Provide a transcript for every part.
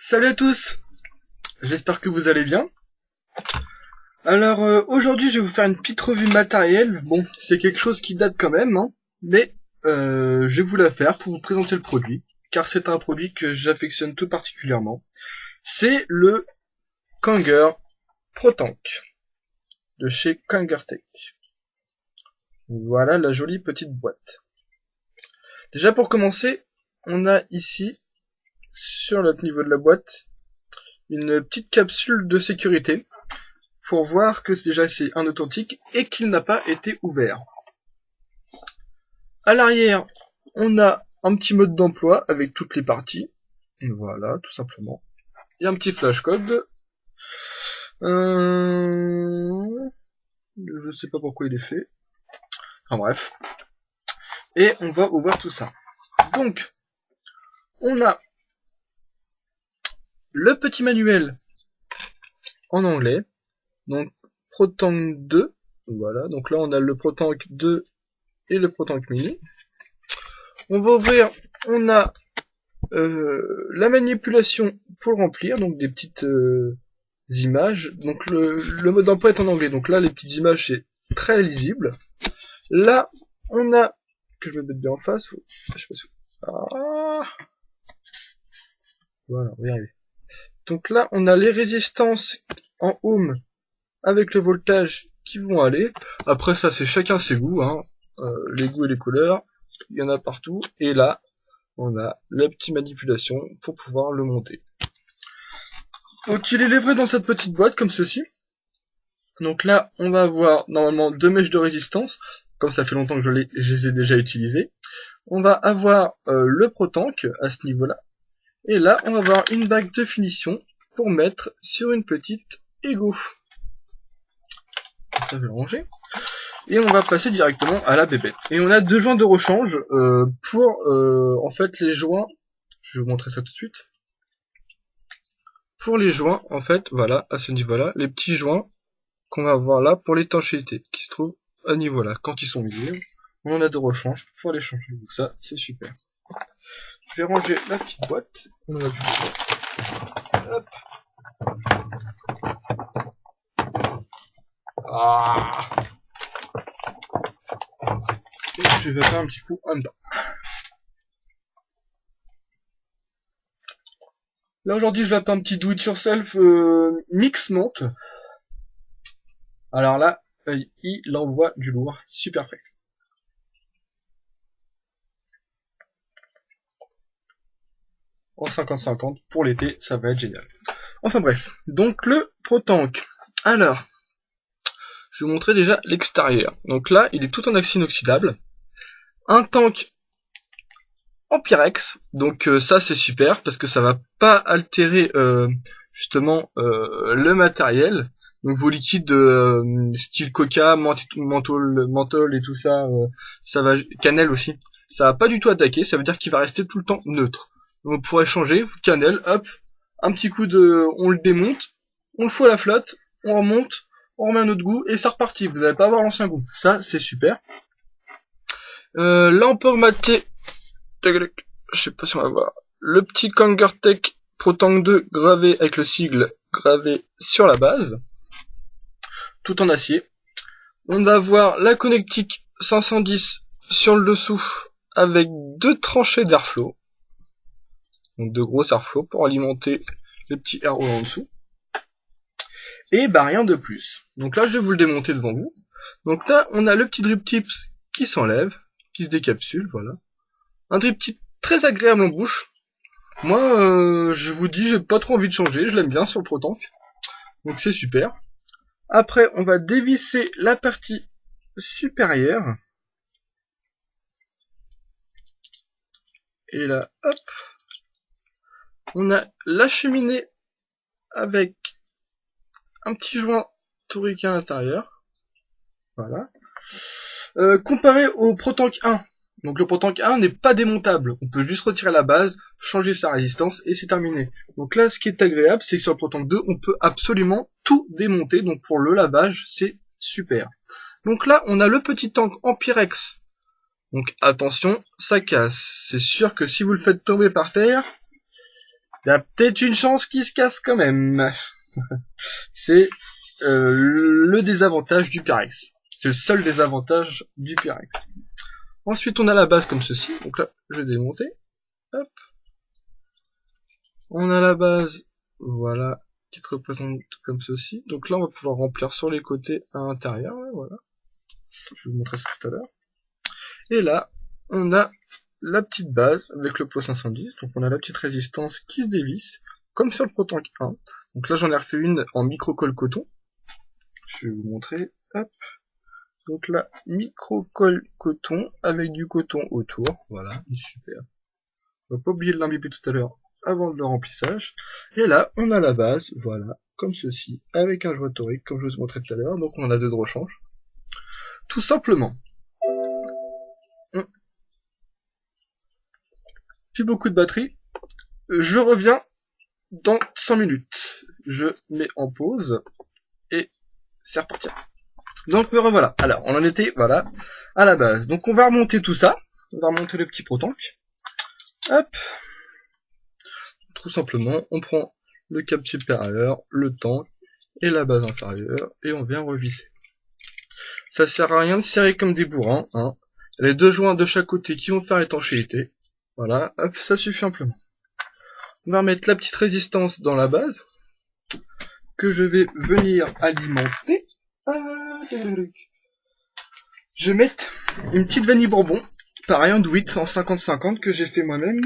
Salut à tous, j'espère que vous allez bien. Alors aujourd'hui je vais vous faire une petite revue matérielle. Bon, c'est quelque chose qui date quand même, hein, mais je vais vous la faire pour vous présenter le produit, car c'est un produit que j'affectionne tout particulièrement. C'est le Kanger ProTank de chez Kangertech. Voilà la jolie petite boîte. Déjà pour commencer, on a ici, sur le niveau de la boîte, une petite capsule de sécurité pour voir que déjà c'est un authentique et qu'il n'a pas été ouvert. À l'arrière, on a un petit mode d'emploi avec toutes les parties. Voilà, tout simplement. Et un petit flash code. Je sais pas pourquoi il est fait. Enfin bref. Et on va ouvrir tout ça. Donc, on a le petit manuel en anglais. Donc, ProTank 2. Voilà, donc là on a le ProTank 2 et le ProTank Mini. On va ouvrir, on a la manipulation pour le remplir, donc des petites images. Donc le mode d'emploi est en anglais, donc là les petites images c'est très lisible. Là on a, que je vais mettre bien en face, je sais pas si... Voilà, on va y arriver. Donc là on a les résistances en ohm avec le voltage qui vont aller. Après ça c'est chacun ses goûts, hein. Les goûts et les couleurs, il y en a partout. Et là on a la petite manipulation pour pouvoir le monter. Donc il est livré dans cette petite boîte comme ceci. Donc là on va avoir normalement deux mèches de résistance, comme ça fait longtemps que je les ai déjà utilisées. On va avoir le ProTank à ce niveau là. Et là on va avoir une bague de finition pour mettre sur une petite égo. Ça je vais le ranger. Et on va passer directement à la bébête. Et on a deux joints de rechange pour en fait les joints. Je vais vous montrer ça tout de suite. Pour les joints, en fait, voilà, à ce niveau-là, les petits joints qu'on va avoir là pour l'étanchéité, qui se trouvent à ce niveau-là. Quand ils sont usés, on en a de rechange pour les changer. Donc ça, c'est super. Je vais ranger la petite boîte. On en a vu. Hop. Ah. Et je vais faire un petit coup en dedans. Là aujourd'hui je vais faire un petit do it yourself mix monte. Alors là, il envoie du lourd, super frais. En 50-50 pour l'été, ça va être génial. Enfin bref, donc le ProTank. Alors, je vais vous montrer déjà l'extérieur. Donc là, il est tout en acier inoxydable. Un tank en Pyrex, donc ça c'est super parce que ça va pas altérer justement le matériel. Donc vos liquides style coca, menthol et tout ça, ça va, cannelle aussi, ça va pas du tout attaquer, ça veut dire qu'il va rester tout le temps neutre. Donc vous pourrez changer, cannelle, hop, un petit coup de, on le démonte, on le fout à la flotte, on remonte, on remet un autre goût et c'est reparti. Vous n'allez pas avoir l'ancien goût, ça c'est super. Là on peut remater, je sais pas si on va voir, le petit Kangertech ProTank 2 gravé avec le sigle gravé sur la base, tout en acier. On va voir la connectique 510 sur le dessous avec deux tranchées d'airflow, donc deux gros airflow pour alimenter les petits air en dessous. Et bah rien de plus. Donc là je vais vous le démonter devant vous. Donc là on a le petit drip tips qui s'enlève, qui se décapsule, voilà. Un drip tip très agréable en bouche. Moi je vous dis, j'ai pas trop envie de changer, je l'aime bien sur le ProTank. Donc c'est super. Après on va dévisser la partie supérieure. Et là hop, on a la cheminée avec un petit joint tourique à l'intérieur. Voilà. Comparé au ProTank 1. Donc le ProTank 1 n'est pas démontable. On peut juste retirer la base, changer sa résistance et c'est terminé. Donc là, ce qui est agréable, c'est que sur le ProTank 2, on peut absolument tout démonter. Donc pour le lavage, c'est super. Donc là, on a le petit tank en Pyrex. Donc attention, ça casse. C'est sûr que si vous le faites tomber par terre, Il y a peut-être une chance qu'il se casse quand même. C'est le désavantage du Pyrex. C'est le seul désavantage du Pyrex. Ensuite, on a la base comme ceci. Donc là, je vais démonter. Hop. On a la base, voilà, qui se représente comme ceci. Donc là, on va pouvoir remplir sur les côtés à l'intérieur. Voilà. Je vais vous montrer ça tout à l'heure. Et là, on a la petite base avec le pot 510. Donc on a la petite résistance qui se dévisse, comme sur le Protank 1. Donc là, j'en ai refait une en micro-colle coton. Je vais vous montrer. Hop. Donc là, micro-colle coton avec du coton autour. Voilà, super. On va pas oublier de l'imbiber tout à l'heure avant le remplissage. Et là, on a la base, voilà, comme ceci, avec un joint torique, comme je vous ai montré tout à l'heure. Donc on a deux de rechange. Tout simplement. Plus beaucoup de batterie. Je reviens dans 5 minutes. Je mets en pause et c'est reparti. Donc me revoilà. Alors, on en était, voilà, à la base. Donc on va remonter tout ça. On va remonter le petit Protank. Hop. Tout simplement, on prend le câble supérieur, le tank et la base inférieure et on vient revisser. Ça sert à rien de serrer comme des bourrins, hein. Les deux joints de chaque côté qui vont faire étanchéité. Voilà, hop, ça suffit amplement. On va remettre la petite résistance dans la base que je vais venir alimenter. Je vais mettre une petite vanille bourbon, pareil en douille en 50-50 que j'ai fait moi-même,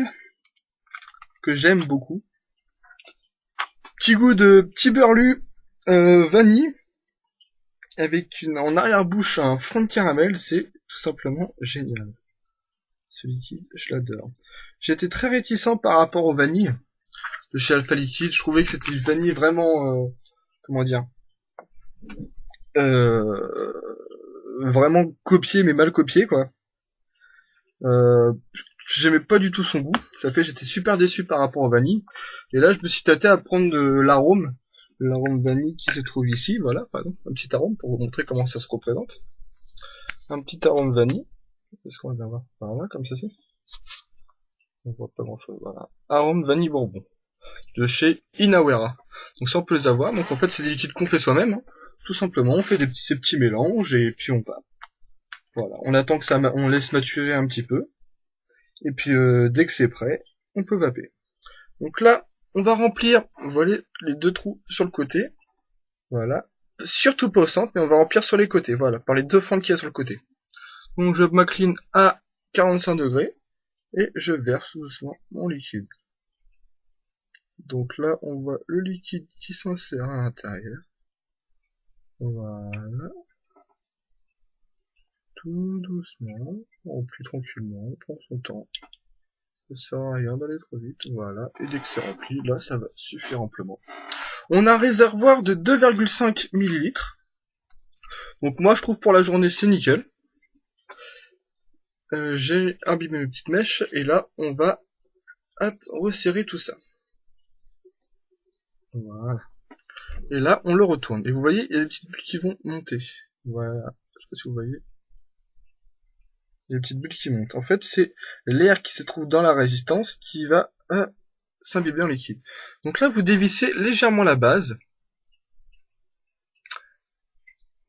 que j'aime beaucoup. Petit goût de petit beurlu vanille avec en arrière-bouche un fond de caramel, c'est tout simplement génial. Ce liquide, je l'adore. J'étais très réticent par rapport au vanille de chez Alpha Liquide. Je trouvais que c'était une vanille vraiment, comment dire, vraiment copiée mais mal copiée quoi. J'aimais pas du tout son goût. Ça fait j'étais super déçu par rapport au vanille. Et là je me suis tâté à prendre de l'arôme vanille qui se trouve ici. Voilà, pardon, un petit arôme pour vous montrer comment ça se représente. Un petit arôme vanille. Est-ce qu'on va voir par là comme ceci? On voit pas grand chose. Voilà, arôme vanille bourbon de chez Inawera. Donc ça on peut les avoir. Donc en fait c'est des liquides qu'on fait soi-même. Hein. Tout simplement, on fait ces petits mélanges et puis on va. Voilà, on attend que ça, on laisse maturer un petit peu. Et puis dès que c'est prêt, on peut vaper. Donc là, on va remplir, vous voyez, les deux trous sur le côté. Voilà. Surtout pas au centre, mais on va remplir sur les côtés. Voilà, par les deux fentes qu'il y a sur le côté. Donc je m'incline à 45 degrés et je verse doucement mon liquide. Donc là, on voit le liquide qui s'insère à l'intérieur. Voilà. Tout doucement, on remplit tranquillement, on prend son temps. Ça sert à rien d'aller trop vite, voilà. Et dès que c'est rempli, là, ça va suffire amplement. On a un réservoir de 2,5 ml. Donc moi, je trouve pour la journée, c'est nickel. J'ai imbibé mes petites mèches, et là, on va resserrer tout ça. Voilà. Et là, on le retourne. Et vous voyez, il y a des petites bulles qui vont monter. Voilà. Je sais pas si vous voyez. Il y a des petites bulles qui montent. En fait, c'est l'air qui se trouve dans la résistance qui va s'imbiber en liquide. Donc là, vous dévissez légèrement la base.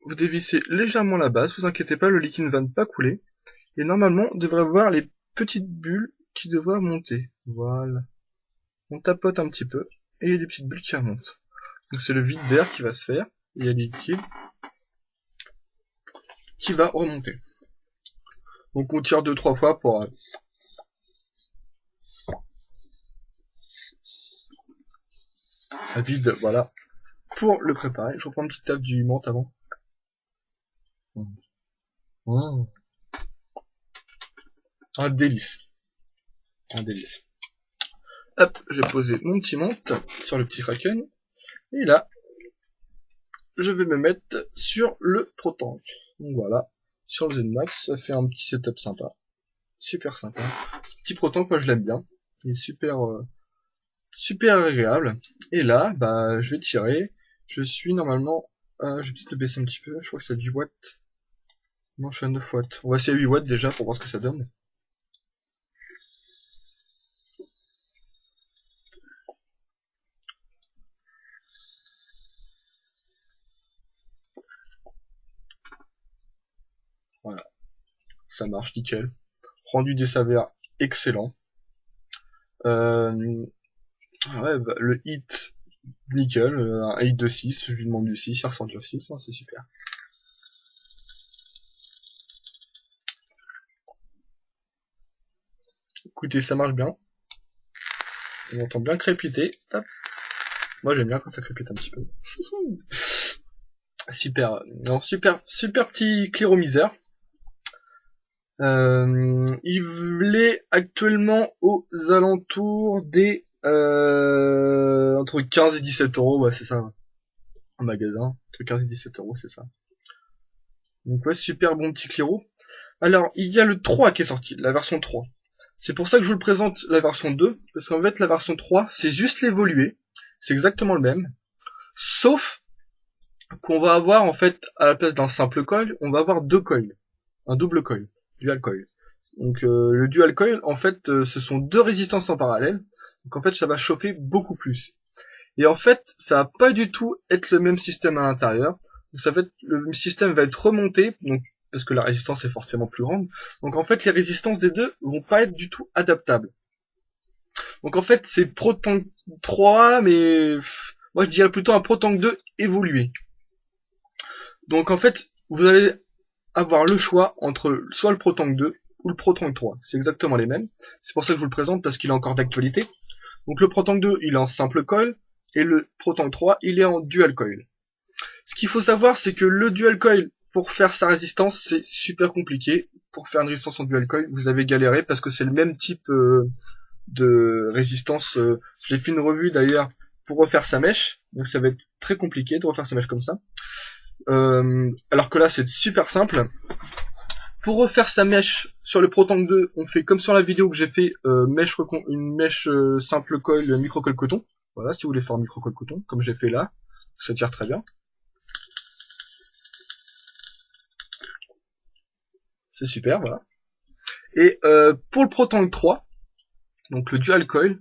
Vous dévissez légèrement la base, vous inquiétez pas, le liquide ne va pas couler. Et normalement, on devrait voir les petites bulles qui devraient monter. Voilà. On tapote un petit peu, et il y a des petites bulles qui remontent. Donc c'est le vide d'air qui va se faire, et il y a le liquide qui va remonter. Donc on tire 2-3 fois pour... vide, voilà. Pour le préparer, je reprends une petite table du menthe avant. Un délice. Un délice. Hop, j'ai posé mon petit menthe sur le petit Kraken. Et là, je vais me mettre sur le Protank. Donc voilà, sur le ZenMax, ça fait un petit setup sympa. Super sympa. Ce petit Protank, moi je l'aime bien. Il est super, super agréable. Et là, bah, je vais tirer. Je suis normalement... je vais peut-être le baisser un petit peu. Je crois que c'est 10 watts. Non, je suis à 9 watts. On va essayer 8 watts déjà pour voir ce que ça donne. ça marche nickel. Rendu des saveurs excellent. Ouais, bah, le hit nickel, un hit de 6, je lui demande du 6, il ressort du 6, hein, c'est super. Écoutez, ça marche bien. On entend bien crépiter. Hop. Moi j'aime bien quand ça crépite un petit peu. Super. Non, super petit cléromisère. Il est actuellement aux alentours des entre 15 et 17 euros, ouais c'est ça. En magasin, entre 15 et 17 euros, c'est ça. Donc ouais, super bon petit cléro. Alors, il y a le 3 qui est sorti, la version 3. C'est pour ça que je vous le présente la version 2, parce qu'en fait la version 3, c'est juste l'évolué, c'est exactement le même, sauf qu'on va avoir en fait, à la place d'un simple coil, on va avoir deux coils, un double coil, dual coil. Donc le dual coil, en fait, ce sont deux résistances en parallèle, donc en fait ça va chauffer beaucoup plus. Et en fait, ça va pas du tout être le même système à l'intérieur, donc ça va être, le système va être remonté, donc parce que la résistance est forcément plus grande. Donc en fait, les résistances des deux vont pas être du tout adaptables. Donc en fait, c'est Protank 3, mais moi je dirais plutôt un Protank 2 évolué. Donc en fait, vous allez avoir le choix entre soit le Protank 2 ou le Protank 3. C'est exactement les mêmes. C'est pour ça que je vous le présente, parce qu'il est encore d'actualité. Donc le Protank 2, il est en simple coil, et le Protank 3, il est en dual coil. Ce qu'il faut savoir, c'est que le dual coil, pour faire sa résistance, c'est super compliqué. Pour faire une résistance en dual coil, vous avez galéré parce que c'est le même type de résistance. J'ai fait une revue d'ailleurs pour refaire sa mèche, donc ça va être très compliqué de refaire sa mèche comme ça. Alors que là, c'est super simple. Pour refaire sa mèche sur le Protank 2, on fait comme sur la vidéo que j'ai fait, une mèche simple coil, micro-coil coton. Voilà, si vous voulez faire un micro-coil coton, comme j'ai fait là, ça tire très bien. C'est super, voilà. Et pour le Protank 3, donc le dual coil,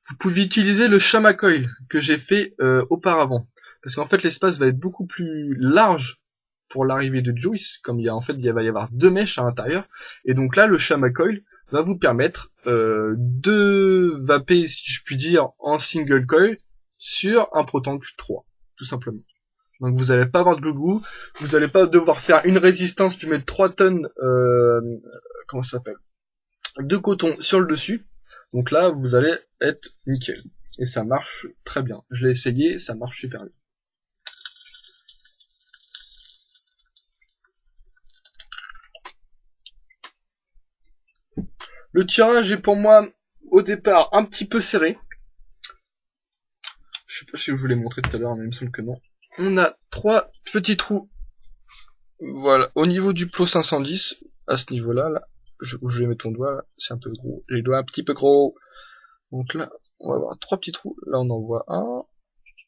vous pouvez utiliser le Shama coil que j'ai fait auparavant. Parce qu'en fait l'espace va être beaucoup plus large pour l'arrivée de Juice, comme il va y avoir deux mèches à l'intérieur. Et donc là, le Shama coil va vous permettre de vaper, si je puis dire, en single coil sur un Protank 3, tout simplement. Donc vous n'allez pas avoir de glou, vous n'allez pas devoir faire une résistance puis mettre 3 tonnes comment ça s'appelle, de coton sur le dessus. Donc là vous allez être nickel. Et ça marche très bien. Je l'ai essayé, ça marche super bien. Le tirage est pour moi au départ un petit peu serré. Je sais pas si je vous l'ai montré tout à l'heure, mais il me semble que non. On a 3 petits trous. Voilà, au niveau du plot 510, à ce niveau-là, là, je vais mettre ton doigt, là, c'est un peu gros. J'ai les doigts un petit peu gros. Donc là, on va avoir 3 petits trous. Là, on en voit un.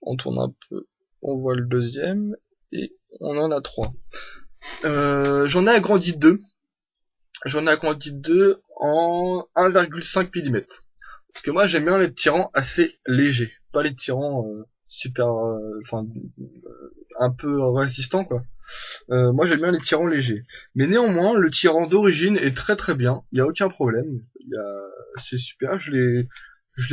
On tourne un peu. On voit le deuxième. Et on en a 3. J'en ai agrandi 2. J'en ai agrandi 2 en 1,5 mm. Parce que moi, j'aime bien les tirants assez légers. Pas les tirants super... un peu résistants, quoi. Moi j'aime bien les tirants légers. Mais néanmoins, le tirant d'origine est très très bien. Il n'y a aucun problème. C'est super. Je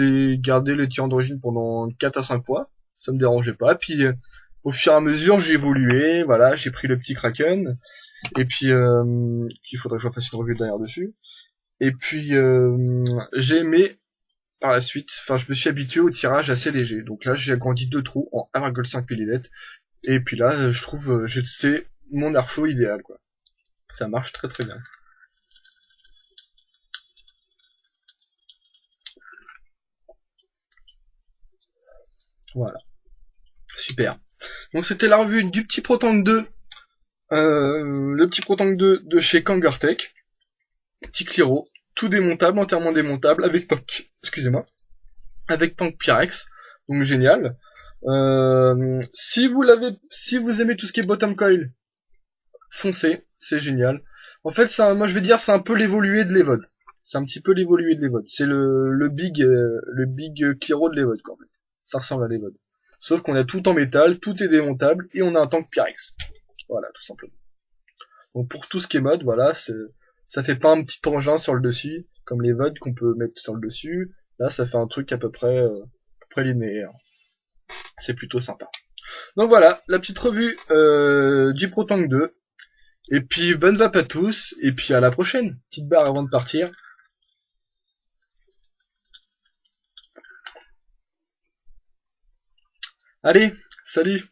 l'ai gardé le tirant d'origine pendant 4 à 5 fois. Ça me dérangeait pas. Puis au fur et à mesure, j'ai évolué. Voilà, j'ai pris le petit Kraken. Et puis qu'il faudrait que je fasse une revue derrière dessus. Et puis j'ai aimé par la suite. Enfin, je me suis habitué au tirage assez léger. Donc là, j'ai agrandi 2 trous en 1,5 mm. Et puis là, je trouve, c'est mon airflow idéal, quoi. Ça marche très très bien. Voilà. Super. Donc c'était la revue du petit Protank 2. Le petit Protank 2 de chez Kangertech. Petit Cliro. Tout démontable, entièrement démontable, avec tank. Excusez-moi. Avec tank Pyrex. Donc génial. Si vous aimez tout ce qui est bottom coil, foncez, c'est génial. En fait, moi je vais dire, c'est un peu l'évolué de l'Evode. C'est un petit peu l'évolué de l'Evode. C'est le big Cliro de l'Evode, quoi, en fait. Ça ressemble à l'Evode. Sauf qu'on a tout en métal, tout est démontable, et on a un tank Pyrex. Voilà, tout simplement. Donc pour tout ce qui est mode, voilà, Ça fait pas un petit engin sur le dessus, comme les votes qu'on peut mettre sur le dessus. Là, ça fait un truc à peu près linéaire. C'est plutôt sympa. Donc voilà, la petite revue du ProTank 2. Et puis bonne vape à tous, et puis à la prochaine. Petite barre avant de partir. Allez, salut!